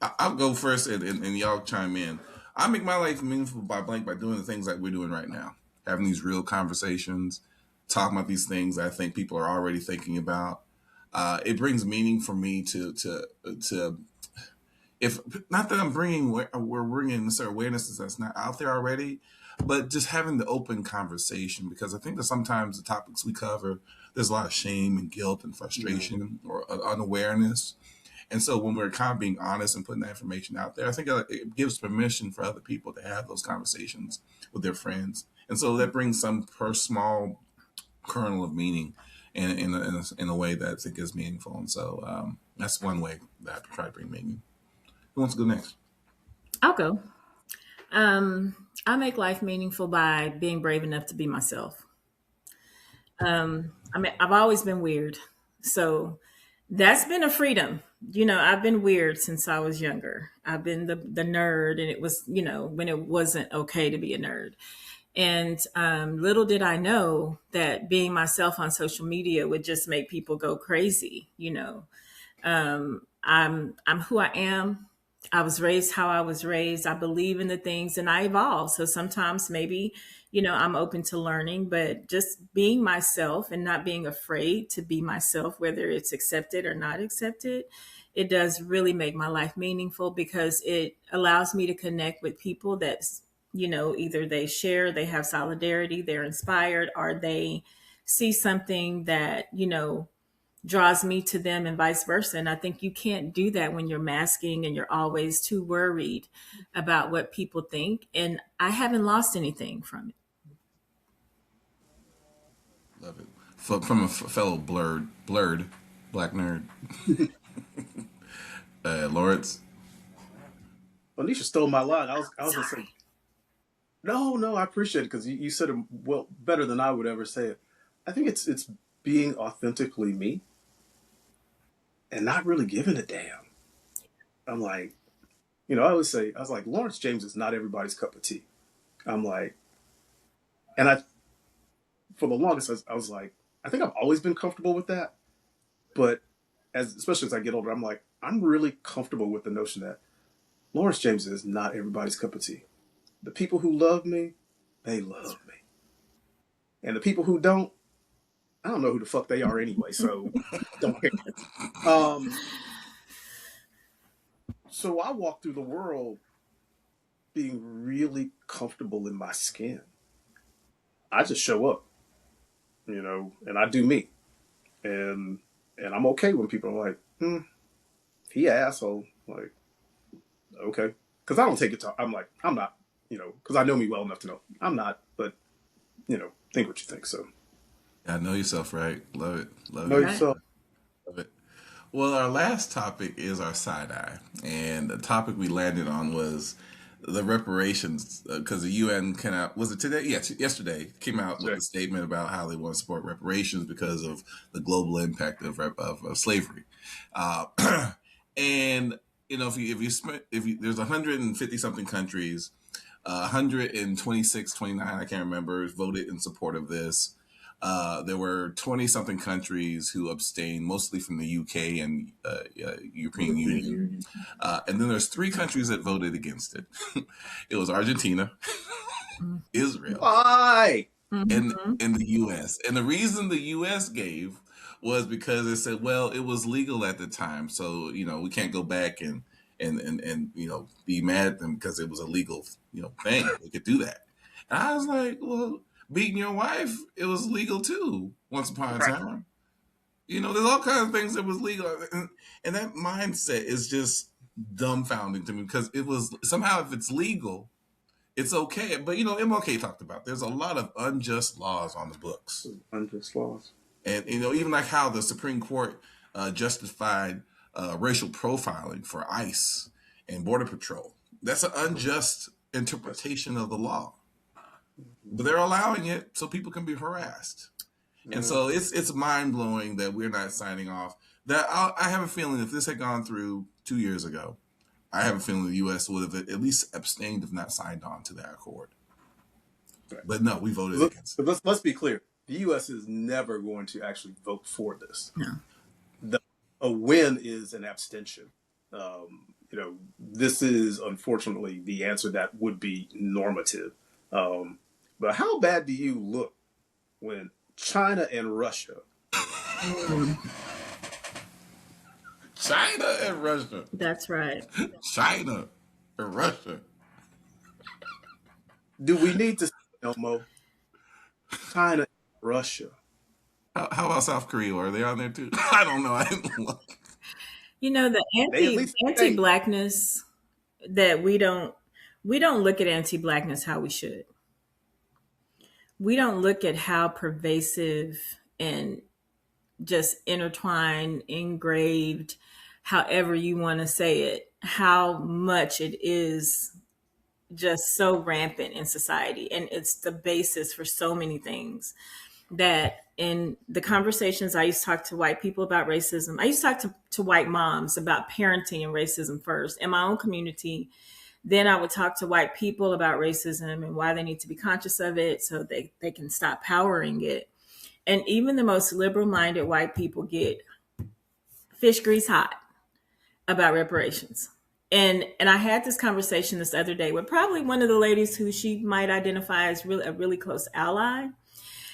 I'll go first, and y'all chime in. I make my life meaningful by blank by doing the things that we're doing right now, having these real conversations, talking about these things that I think people are already thinking about. It brings meaning for me to if not that I'm bringing we're bringing this awareness that's not out there already, but just having the open conversation, because I think that sometimes the topics we cover, there's a lot of shame and guilt and frustration or unawareness. And so when we're kind of being honest and putting that information out there, I think it gives permission for other people to have those conversations with their friends. And so that brings some small kernel of meaning in a way that I think is meaningful. And so that's one way that I try to bring meaning. Who wants to go next? I'll go. I make life meaningful by being brave enough to be myself. I've always been weird. So that's been a freedom. I've been weird since I was younger. I've been the nerd, and it was, when it wasn't okay to be a nerd. And little did I know that being myself on social media would just make people go crazy. I'm who I am. I was raised how I was raised. I believe in the things and I evolve. So sometimes maybe, I'm open to learning, but just being myself and not being afraid to be myself, whether it's accepted or not accepted, it does really make my life meaningful because it allows me to connect with people that's, either they share, they have solidarity, they're inspired, or they see something that, draws me to them and vice versa. And I think you can't do that when you're masking and you're always too worried about what people think. And I haven't lost anything from it. Love it. From a fellow blurred black nerd. Lawrence. Onisha stole my line. I was gonna say, no, I appreciate it because you said it well better than I would ever say it. I think it's being authentically me and not really giving a damn. I'm like, I always say, I was like, Lawrence James is not everybody's cup of tea. I'm like, and for the longest, I was like, I think I've always been comfortable with that. But especially as I get older, I'm like, I'm really comfortable with the notion that Lawrence James is not everybody's cup of tea. The people who love me, they love me. And the people who don't, I don't know who the fuck they are anyway, so don't care. Um, so I walk through the world being really comfortable in my skin. I just show up, and I do me, and I'm okay when people are like, he an asshole, like, okay, because I don't take it to. I'm like, I'm not, because I know me well enough to know I'm not, but think what you think. So Yeah, know yourself, right? Love it. Love know it. yourself. Love it. Well, our last topic is our side eye, and the topic we landed on was the reparations because the UN came out. Was it today? Yes, yesterday came out with a statement about how they want to support reparations because of the global impact of slavery, and there's 150 something countries, 126, 29, I can't remember, voted in support of this. There were 20 something countries who abstained, mostly from the UK and European Union. And then there's 3 countries that voted against it. It was Argentina, Israel, Why? and the US. And the reason the US gave was because it said, well, it was legal at the time. So, we can't go back and be mad at them because it was a legal, thing. We could do that. And I was like, well, beating your wife, it was legal too, once upon a time. There's all kinds of things that was legal. And that mindset is just dumbfounding to me because it was somehow, if it's legal, it's okay. But, MLK talked about there's a lot of unjust laws on the books. Unjust laws. And, even like how the Supreme Court justified racial profiling for ICE and Border Patrol. That's an unjust interpretation of the law. But they're allowing it so people can be harassed. And so it's mind-blowing that we're not signing off. That I have a feeling if this had gone through 2 years ago, I have a feeling the U.S. would have at least abstained, if not signed on to that accord. Right. But no, we voted against it. Let's be clear. The U.S. is never going to actually vote for this. No. A win is an abstention. This is unfortunately the answer that would be normative. But how bad do you look when China and Russia? China and Russia. That's right. China and Russia. Do we need to say no more? China and Russia. How about South Korea? Are they on there too? I don't know. I didn't look. The anti-blackness that we don't look at anti-blackness how we should. We don't look at how pervasive and just intertwined, engraved, however you want to say it, how much it is just so rampant in society. And it's the basis for so many things that in the conversations I used to talk to white people about racism, I used to talk to white moms about parenting and racism first in my own community. Then I would talk to white people about racism and why they need to be conscious of it so they can stop powering it. And even the most liberal-minded white people get fish grease hot about reparations. And I had this conversation this other day with probably one of the ladies who she might identify as a really close ally.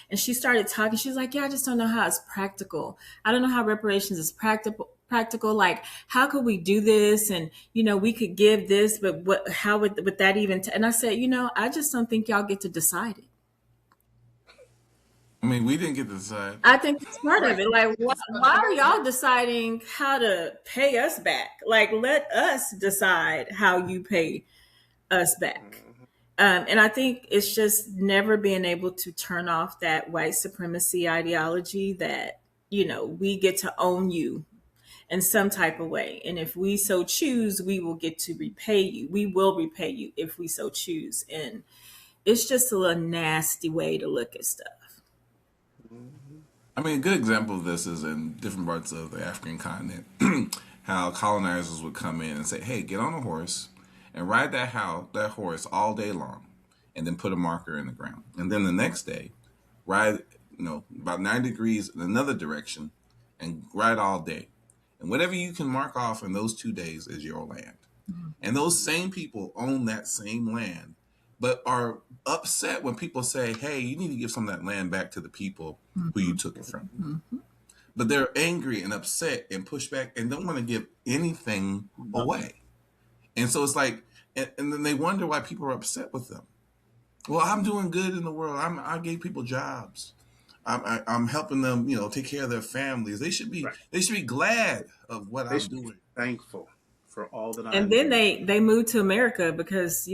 And she started talking. She was like, yeah, I just don't know how it's practical. I don't know how reparations is practical. Like, how could we do this? And, we could give this, but how would that even? And I said, I just don't think y'all get to decide it. I mean, we didn't get to decide. I think it's part of it. Like, why are y'all deciding how to pay us back? Like, let us decide how you pay us back. And I think it's just never being able to turn off that white supremacy ideology that, we get to own you in some type of way. And if we so choose, we will get to repay you. We will repay you if we so choose. And it's just a little nasty way to look at stuff. I mean, a good example of this is in different parts of the African continent, how colonizers would come in and say, hey, get on a horse and ride that horse all day long and then put a marker in the ground. And then the next day, ride, about 9 degrees in another direction and ride all day. And whatever you can mark off in those 2 days is your land. Mm-hmm. And those same people own that same land, but are upset when people say, "Hey, you need to give some of that land back to the people who you took it from." Mm-hmm. But they're angry and upset and push back and don't want to give anything away. And so it's like, and then they wonder why people are upset with them. Well, I'm doing good in the world. I gave people jobs. I'm helping them, take care of their families. They should be Right. glad of what They I'm should be doing. thankful for all that I And then they moved to America because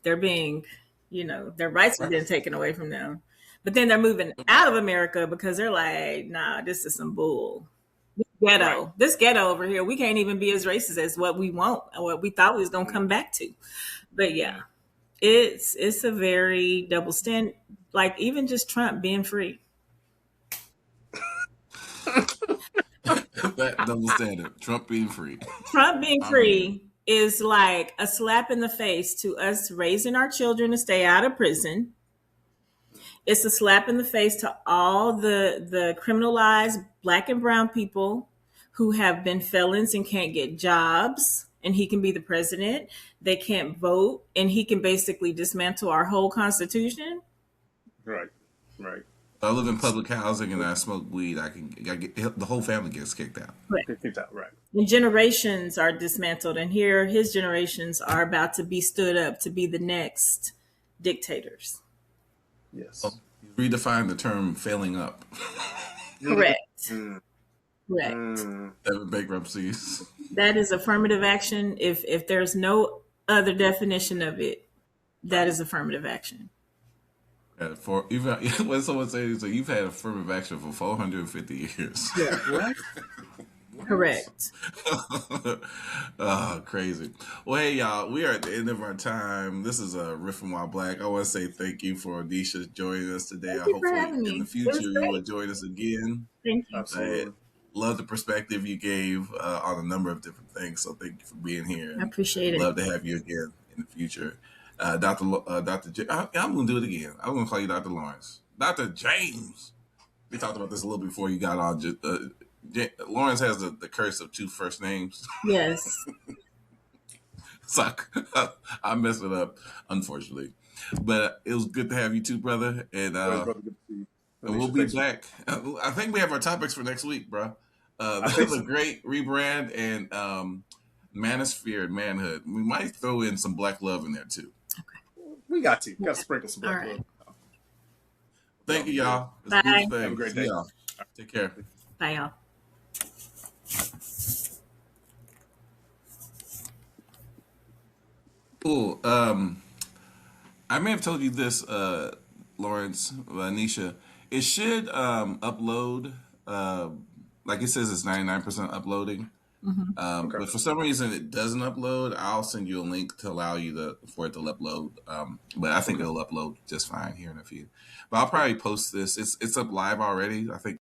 they're being, their rights have been taken away from them. But then they're moving out of America because they're like, nah, this is some bull. This ghetto over here, we can't even be as racist as what we want or what we thought we was gonna come back to. But yeah, it's a very double stand. Like even just Trump being free. That double standard. Trump being free. Trump being free is like a slap in the face to us raising our children to stay out of prison. It's a slap in the face to all the criminalized Black and brown people who have been felons and can't get jobs, and he can be the president. They can't vote, and he can basically dismantle our whole Constitution. Right. I live in public housing and I smoke weed. I get the whole family gets kicked out. Right. And generations are dismantled, and here his generations are about to be stood up to be the next dictators. Yes. Redefine the term "failing up." Correct. Mm. Correct. 7 bankruptcies. That is affirmative action. If there's no other definition of it, that is affirmative action. When someone says so, you've had affirmative action for 450 years. Yeah. What? Correct. Oh, crazy. Well, hey, y'all, we are at the end of our time. This is a Riffing While Black. I want to say thank you for Anisha joining us today. Thank you for having Hopefully, me. in the future, you will join us again. Thank you. Absolutely. Love the perspective you gave on a number of different things. So thank you for being here. I appreciate it. Love to have you again in the future. Dr. I'm going to do it again. I'm going to call you Dr. Lawrence. Dr. James. We talked about this a little before you got on. Lawrence has the curse of 2 first names. Yes. So I messed it up, unfortunately. But it was good to have you too, brother. And Brother, good to see you. and we'll be back. I think we have our topics for next week, bro. The great rebrand and manosphere and manhood. We might throw in some black love in there too. We got to sprinkle some black love. Thank you, y'all. It's Bye. a Have a great day. Y'all. Take care. Bye, y'all. Cool. I may have told you this, Lawrence, Anisha. It should upload. Like it says, it's 99% uploading. Okay. But for some reason, it doesn't upload. I'll send you a link to allow you for it to upload. But I think it'll upload just fine here in a few. But I'll probably post this. It's up live already. I think